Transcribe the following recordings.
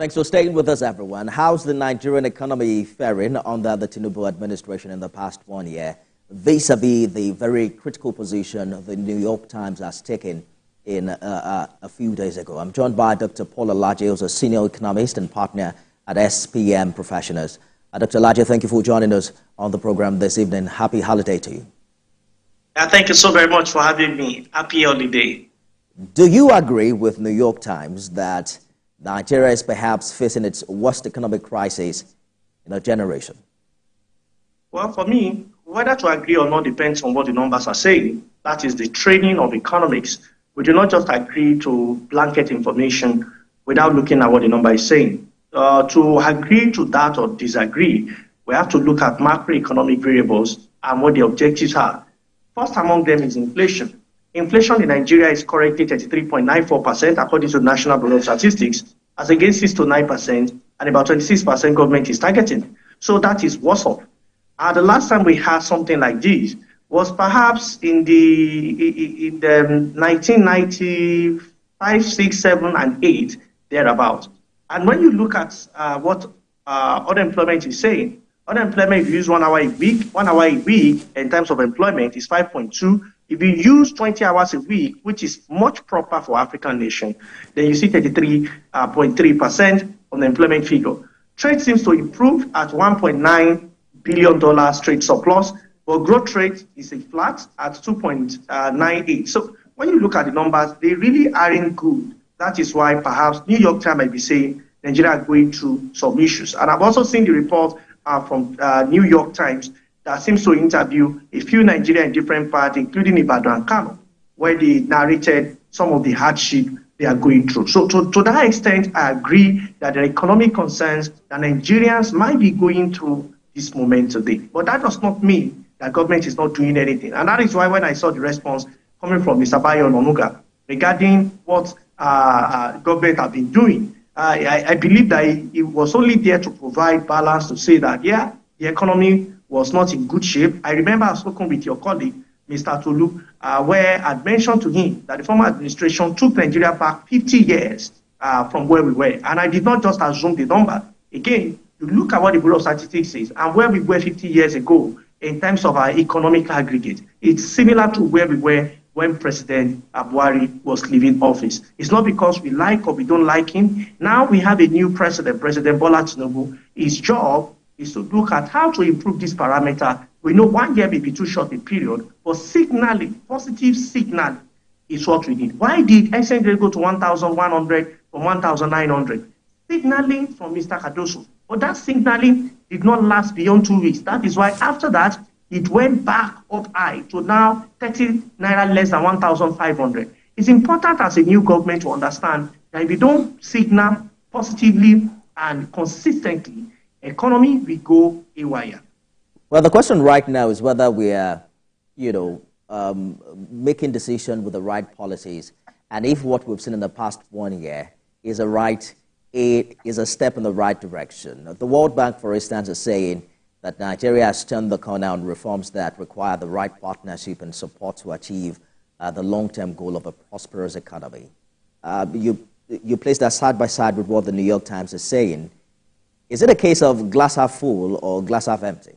Thanks for staying with us, everyone. How's the Nigerian economy faring under the Tinubu administration in the past 1 year, vis-a-vis the very critical position the New York Times has taken in a few days ago? I'm joined by Dr. Paul Alaje, who's a senior economist and partner at SPM Professionals. Dr. Alaje, thank you for joining us on the program this evening. Happy holiday to you. Thank you so very much for having me. Happy holiday. Do you agree with New York Times that Nigeria is perhaps facing its worst economic crisis in a generation? Well, for me, whether to agree or not depends on what the numbers are saying. That is the training of economics. We do not just agree to blanket information without looking at what the number is saying. To agree to that or disagree, we have to look at macroeconomic variables and what the objectives are. First among them is inflation. Inflation in Nigeria is currently 33.94% according to the National Bureau of Statistics, as against 6 to 9%, and about 26% government is targeting. So that is worse off. The last time we had something like this was perhaps in the 1995, 6, 7, and 8, thereabout. And when you look at what unemployment is saying, unemployment, if you use 1 hour a week, 1 hour a week in terms of employment is 5.2. If you use 20 hours a week, which is much proper for African nation, then you see 33.3% on the employment figure. Trade seems to improve at $1.9 billion trade surplus, but growth rate is a flat at 2.98. So when you look at the numbers, they really aren't good. That is why perhaps New York Times might be saying Nigeria are going through some issues. And I've also seen the report from New York Times that seems to interview a few Nigerians in different parts, including Ibadan and Kano, where they narrated some of the hardship they are going through. So to that extent, I agree that there are economic concerns that Nigerians might be going through this moment today. But that does not mean that government is not doing anything. And that is why when I saw the response coming from Mr. Bayo Ononuga regarding what government have been doing, I believe that it was only there to provide balance to say that, yeah, the economy was not in good shape. I remember I've spoken with your colleague, Mr. Tolu, where I'd mentioned to him that the former administration took Nigeria back 50 years from where we were. And I did not just assume the number. Again, you look at what the Bureau of Statistics says and where we were 50 years ago in terms of our economic aggregate. It's similar to where we were when President Buhari was leaving office. It's not because we like or we don't like him. Now we have a new president, President Bola Tinubu. His job is to look at how to improve this parameter. We know 1 year may be too short a period, but signaling, positive signal is what we need. Why did exchange rate go to 1,100 from 1,900? Signaling from Mr. Cardoso. But that signaling did not last beyond 2 weeks. That is why after that, it went back up high to now 30 naira less than 1,500. It's important as a new government to understand that if you don't signal positively and consistently, economy will go haywire. Well, the question right now is whether we are, making decisions with the right policies, and if what we've seen in the past 1 year is a step in the right direction. The World Bank, for instance, is saying that Nigeria has turned the corner on reforms that require the right partnership and support to achieve the long-term goal of a prosperous economy. You place that side by side with what the New York Times is saying. Is it a case of glass half full or glass half empty?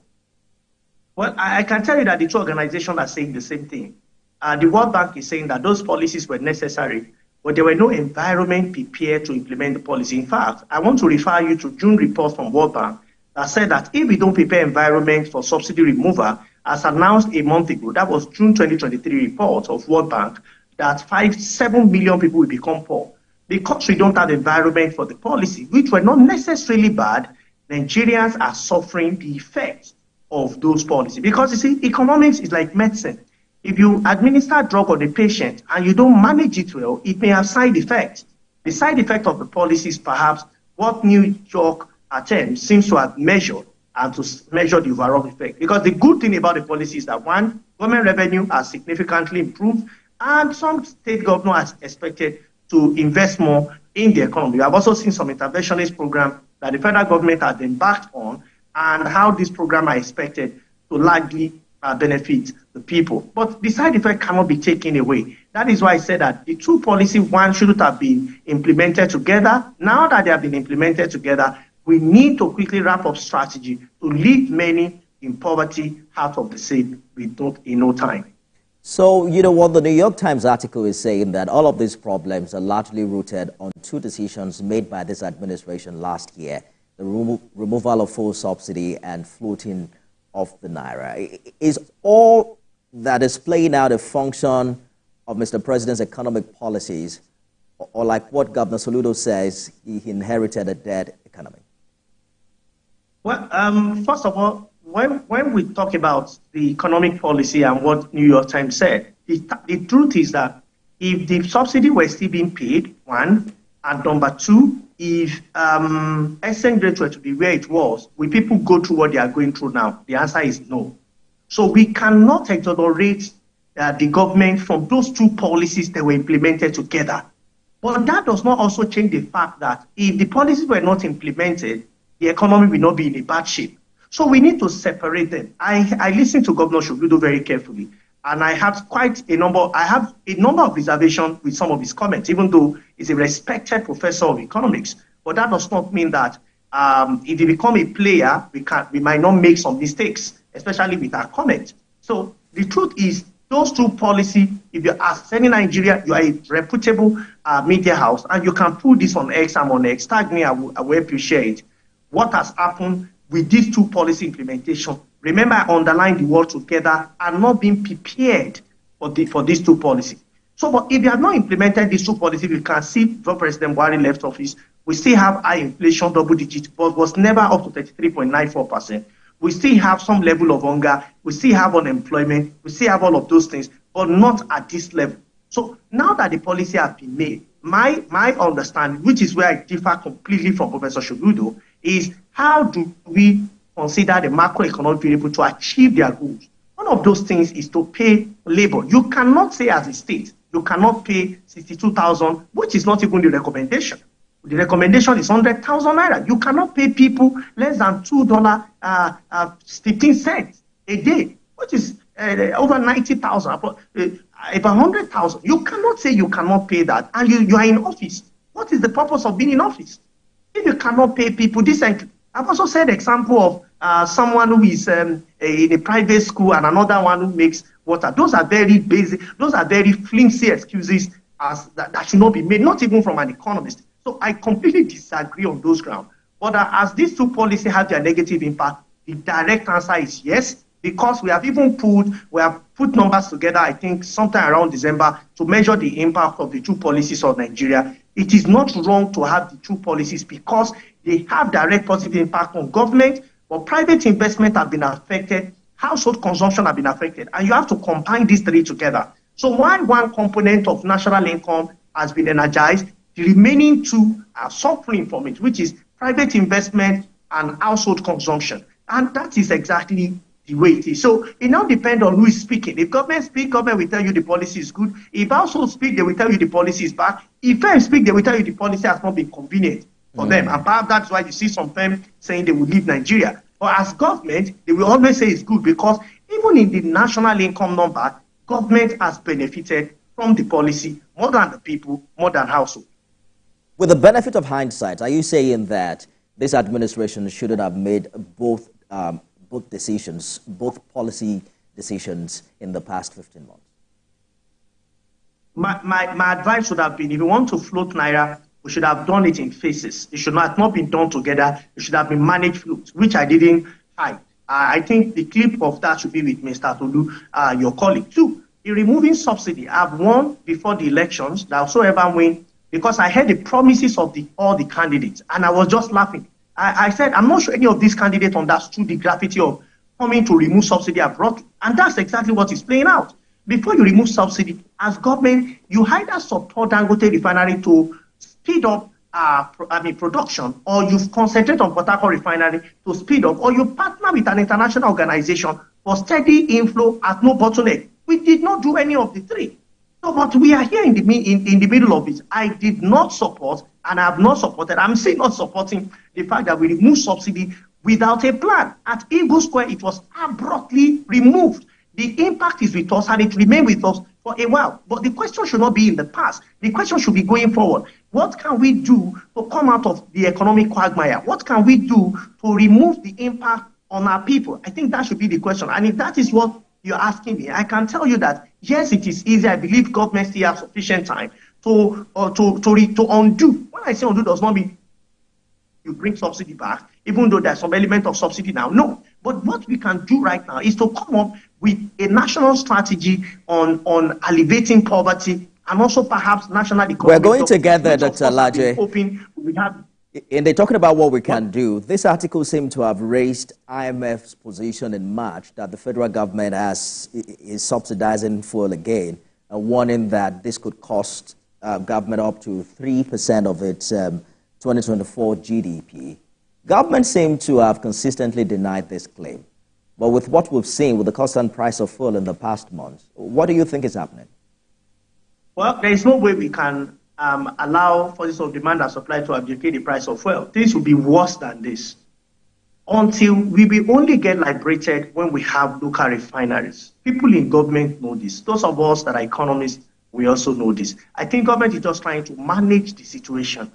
Well, I can tell you that the two organizations are saying the same thing. The World Bank is saying that those policies were necessary, but there were no environment prepared to implement the policy. In fact, I want to refer you to June report from World Bank that said that if we don't prepare environment for subsidy removal, as announced a month ago, that was June 2023 report of World Bank, that 7 million people will become poor. Because we don't have environment for the policy, which were not necessarily bad, Nigerians are suffering the effects of those policies. Because you see, economics is like medicine. If you administer a drug on a patient and you don't manage it well, it may have side effects. The side effect of the policy is perhaps what New York attempt seems to have measured and to measure the overall effect. Because the good thing about the policy is that, one, government revenue has significantly improved, and some state governors are expected to invest more in the economy. We have also seen some interventionist programs that the federal government has embarked on, and how this program are expected to largely benefit the people. But the side effect cannot be taken away. That is why I said that the two policies, one shouldn't have been implemented together. Now that they have been implemented together, we need to quickly wrap up strategy to leave many in poverty out of the state in no time. So, you know what, the New York Times article is saying that all of these problems are largely rooted on two decisions made by this administration last year, the removal of full subsidy and floating of the naira. Is all that is playing out a function of Mr. President's economic policies, or like what Governor Soludo says, he inherited a dead economy? Well, first of all, when we talk about the economic policy and what New York Times said, the truth is that if the subsidy were still being paid, one, and number two, if exchange rate were to be where it was, will people go through what they are going through now? The answer is no. So we cannot exonerate the government from those two policies that were implemented together. But that does not also change the fact that if the policies were not implemented, the economy will not be in a bad shape. So we need to separate them. I listened to Governor Soludo very carefully, and I have a number of reservations with some of his comments, even though he's a respected professor of economics. But that does not mean that if we become a player, we might not make some mistakes, especially with our comment. So the truth is, those two policies, if you're asking Nigeria, you are a reputable media house, and you can put this on X, I'm on X, tag me, I will help you share it. What has happened with these two policy implementation? Remember, I underlined the word together and not being prepared for these two policies. So, but if you have not implemented these two policies, we can see before President Buhari left office, we still have high inflation, double digit, but was never up to 33.94%. We still have some level of hunger, we still have unemployment, we still have all of those things, but not at this level. So now that the policy has been made, my understanding, which is where I differ completely from Professor Soludo, is how do we consider the macroeconomic variable to achieve their goals? One of those things is to pay labor. You cannot say as a state, you cannot pay 62,000, which is not even the recommendation. The recommendation is 100,000 naira. You cannot pay people less than $2.15 a day, which is over 90,000, about 100,000. You cannot say you cannot pay that, and you are in office. What is the purpose of being in office? If you cannot pay people decently. I've also said example of someone who is in a private school and another one who makes water. Those are very basic, those are very flimsy excuses that should not be made, not even from an economist. So I completely disagree on those grounds. But as these two policies have their negative impact, the direct answer is yes, because we have put numbers together, I think, sometime around December to measure the impact of the two policies on Nigeria. It is not wrong to have the two policies because they have direct positive impact on government, but private investment have been affected, household consumption have been affected, and you have to combine these three together. So while one component of national income has been energized, the remaining two are suffering from it, which is private investment and household consumption. And that is exactly the way it is. So it now depends on who is speaking. If government speak, government will tell you the policy is good. If household speak, they will tell you the policy is bad. If firms speak, they will tell you the policy has not been convenient for them. And perhaps that's why you see some firms saying they will leave Nigeria. But as government, they will always say it's good because even in the national income number, government has benefited from the policy more than the people, more than household. With the benefit of hindsight, are you saying that this administration shouldn't have made both decisions, both policy decisions in the past 15 months? My advice would have been, if you want to float Naira, we should have done it in phases. It should not been done together. It should have been managed float, which I didn't hide. I think the clip of that should be with Mr. Tolu, your colleague. Two, in removing subsidy, I've won before the elections, that whosoever win, because I heard the promises of all the candidates, and I was just laughing. I said, I'm not sure any of these candidates understood the gravity of coming to remove subsidy abroad, and that's exactly what is playing out. Before you remove subsidy, as government, you either support Dangote refinery to speed up production, or you concentrate on Port Harcourt refinery to speed up, or you partner with an international organization for steady inflow at no bottleneck. We did not do any of the three. So, but we are here in the middle of it. I did not support, and I have not supported, I'm still not supporting the fact that we remove subsidy without a plan. At Eagle Square, it was abruptly removed. The impact is with us and it remains with us for a while. But the question should not be in the past. The question should be going forward. What can we do to come out of the economic quagmire? What can we do to remove the impact on our people? I think that should be the question. And if that is what you're asking me, I can tell you that, yes, it is easy. I believe government still have sufficient time to undo. When I say undo, does not mean you bring subsidy back, even though there's some element of subsidy now. No. But what we can do right now is to come up with a national strategy on alleviating poverty and also perhaps national economic. We're going to get there, Dr. Laje. Hoping we have. And they're talking about what we can do. This article seemed to have raised IMF's position in March that the federal government is subsidizing fuel again, warning that this could cost government up to 3% of its 2024 GDP. Government seemed to have consistently denied this claim. But with what we've seen with the constant price of fuel in the past months, what do you think is happening? Well, there is no way we can allow forces of demand and supply to abdicate the price of fuel. Things will be worse than this until we will only get liberated when we have local refineries. People in government know this. Those of us that are economists, we also know this. I think government is just trying to manage the situation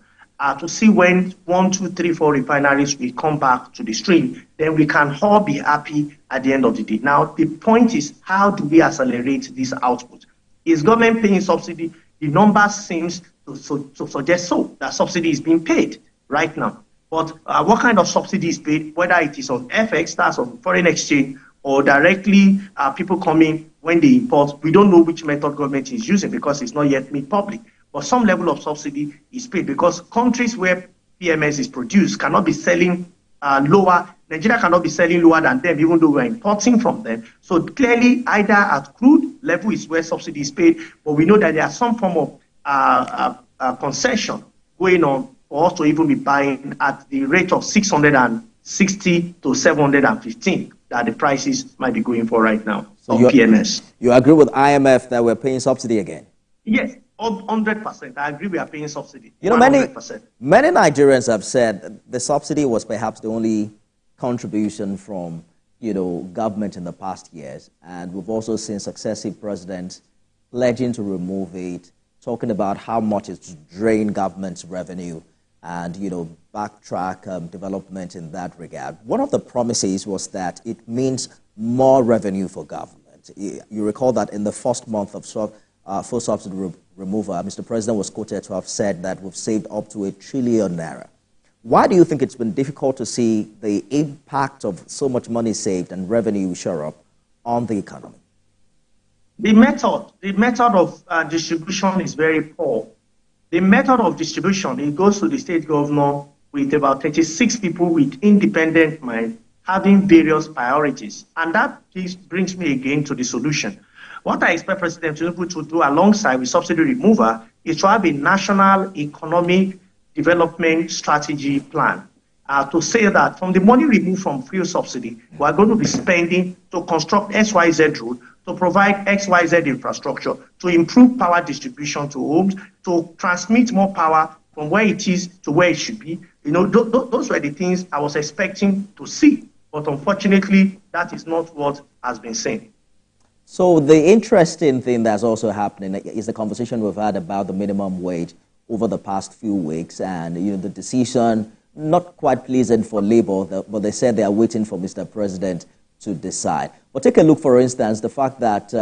to see when 1, 2, 3, 4 refineries will come back to the stream. Then we can all be happy at the end of the day. Now, the point is, how do we accelerate this output? Is government paying subsidy? The number seems to suggest that subsidy is being paid right now. But what kind of subsidy is paid, whether it is on FX, that's on foreign exchange, or directly people coming when they import, we don't know which method government is using because it's not yet made public. But some level of subsidy is paid because countries where PMS is produced cannot be selling lower. Nigeria cannot be selling lower than them, even though we're importing from them. So clearly, either at crude level is where subsidy is paid, but we know that there are some form of concession going on for us to even be buying at the rate of 660 to 715 that the prices might be going for right now on PMS. You agree with IMF that we're paying subsidy again? Yes. 100%. I agree we are paying subsidy. You know, many Nigerians have said the subsidy was perhaps the only contribution from, government in the past years. And we've also seen successive presidents pledging to remove it, talking about how much it's drained government's revenue and, backtrack development in that regard. One of the promises was that it means more revenue for government. You recall that in the first month of full subsidy removal, Mr. President was quoted to have said that we've saved up to ₦1 trillion. Why do you think it's been difficult to see the impact of so much money saved and revenue share up on the economy? The method of distribution is very poor. The method of distribution, it goes to the state governor with about 36 people with independent mind having various priorities. And that brings me again to the solution. What I expect President Tinubu to do alongside with subsidy removal is to have a national economic development strategy plan to say that from the money removed from fuel subsidy, we are going to be spending to construct XYZ road, to provide XYZ infrastructure, to improve power distribution to homes, to transmit more power from where it is to where it should be. Those were the things I was expecting to see. But unfortunately, that is not what has been seen. So the interesting thing that's also happening is the conversation we've had about the minimum wage over the past few weeks, and the decision, not quite pleasant for Labour, but they said they are waiting for Mr. President to decide. But take a look, for instance, the fact that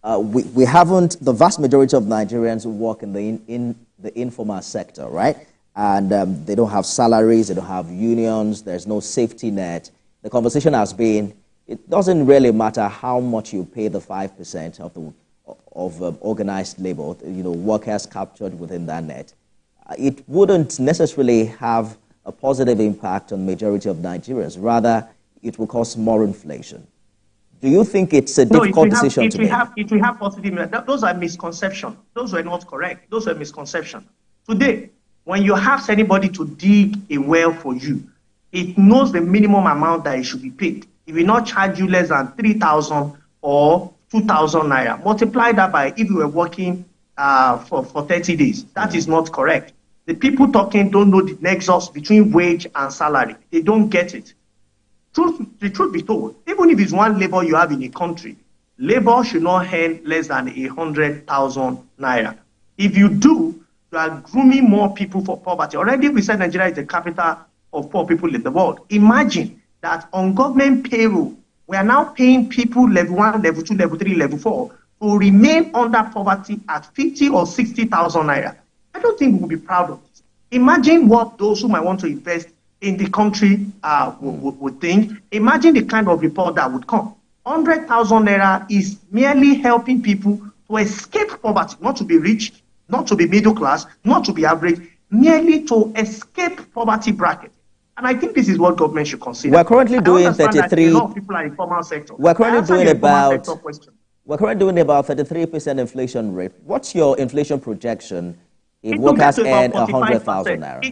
we haven't, the vast majority of Nigerians work in the informal sector, right? And they don't have salaries, they don't have unions, there's no safety net. The conversation has been, it doesn't really matter how much you pay the 5% of organized labor, workers captured within that net. It wouldn't necessarily have a positive impact on the majority of Nigerians. Rather, it will cause more inflation. Do you think it's a difficult decision to make? It will have positive. Those are misconceptions. Those were not correct. Those were misconceptions. Today, when you ask anybody to dig a well for you, it knows the minimum amount that it should be paid. It will not charge you less than 3,000 or 2,000 naira. Multiply that by if you were working for 30 days. That is not correct. The people talking don't know the nexus between wage and salary. They don't get it. The truth be told, even if it's one labor you have in a country, labor should not earn less than 100,000 naira. If you do, you are grooming more people for poverty. Already we said Nigeria is the capital of poor people in the world. Imagine that on government payroll, we are now paying people level 1, level 2, level 3, level 4 to remain under poverty at 50 or 60,000 naira. I don't think we will be proud of this. Imagine what those who might want to invest in the country would think. Imagine the kind of report that would come. 100,000 naira is merely helping people to escape poverty, not to be rich, not to be middle class, not to be average, merely to escape poverty bracket. And I think this is what government should consider. We're currently doing 33. A lot of people are in formal sector. We're currently doing about 33% inflation rate. What's your inflation projection if workers earn 100,000 naira?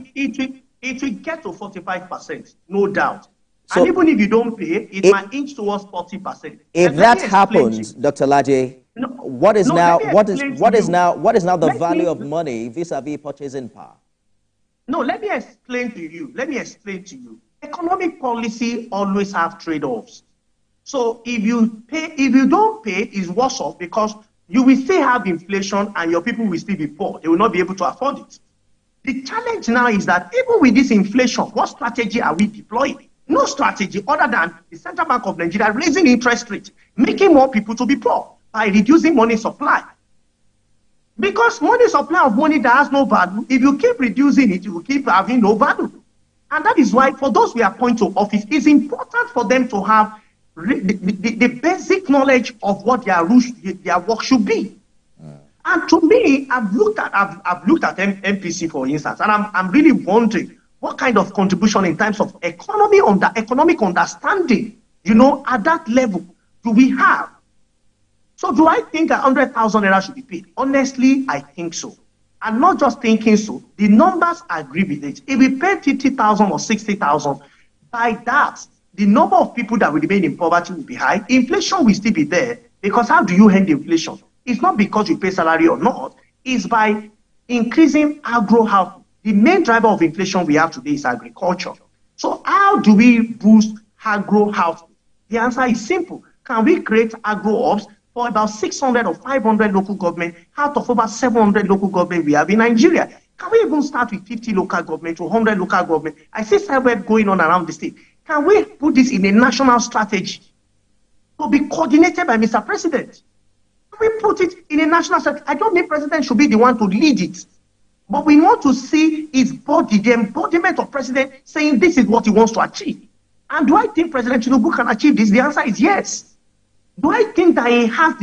It will get to 45%, no doubt. So, and even if you don't pay, it might inch towards 40%. If that happens, Dr. Laje, what is now the value of money vis-a-vis purchasing power? No, let me explain to you. Economic policy always have trade-offs. So if you don't pay, it's worse off because you will still have inflation and your people will still be poor. They will not be able to afford it. The challenge now is that even with this inflation, what strategy are we deploying? No strategy other than the Central Bank of Nigeria raising interest rates, making more people to be poor by reducing money supply. Because money supply of money that has no value, if you keep reducing it, you will keep having no value. And that is why for those we appoint to office, it's important for them to have the basic knowledge of what their work should be. And to me, I've looked at MPC, for instance, and I'm really wondering what kind of contribution in terms of economic understanding, at that level do we have? So do I think 100,000 naira should be paid? Honestly, I think so. I'm not just thinking so. The numbers agree with it. If we pay 50,000 or 60,000, by that, the number of people that will remain in poverty will be high. Inflation will still be there because how do you end inflation? It's not because you pay salary or not. It's by increasing agro output. The main driver of inflation we have today is agriculture. So how do we boost agro output? The answer is simple. Can we create agro hubs for about 600 or 500 local government out of over 700 local government we have in Nigeria? Can we even start with 50 local government to 100 local government? I see several going on around the state. Can we put this in a national strategy to be coordinated by Mr. President? Can we put it in a national strategy? I don't think President should be the one to lead it. But we want to see his body, the embodiment of President saying this is what he wants to achieve. And do I think President Tinubu can achieve this? The answer is yes. Do I think that he has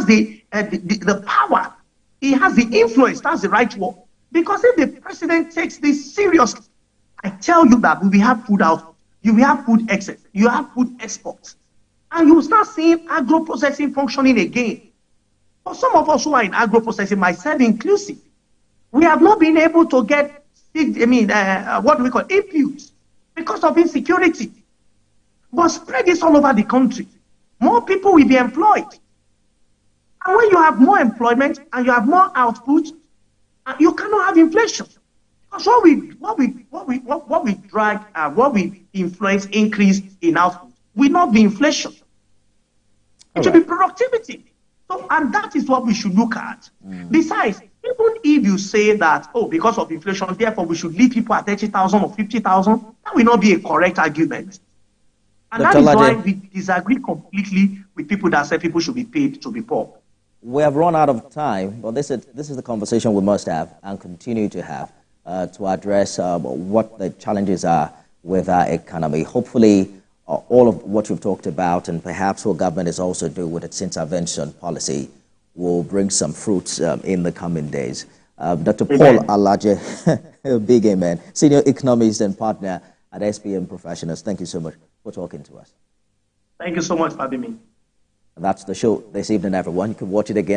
the power? He has the influence. That's the right word. Because if the president takes this seriously, I tell you that we will have food output, you will have food excess, you have food exports, and you will start seeing agro-processing functioning again. For some of us who are in agro-processing, myself inclusive, we have not been able to get, what do we call inputs because of insecurity. But spread this all over the country. More people will be employed. And when you have more employment and you have more output, you cannot have inflation. Because what we influence increase in output will not be inflation. It should be productivity. So, and that is what we should look at. Besides, even if you say that, because of inflation, therefore we should leave people at 30,000 or 50,000, that will not be a correct argument. And that is why we disagree completely with people that say people should be paid to be poor. We have run out of time, but this is the conversation we must have and continue to have to address what the challenges are with our economy. Hopefully, all of what you've talked about and perhaps what government is also doing with its intervention policy will bring some fruits in the coming days. Dr. Paul Alaje, big amen, senior economist and partner at SPM Professionals. Thank you so much for talking to us. Thank you so much for having me. That's the show this evening, everyone. You can watch it again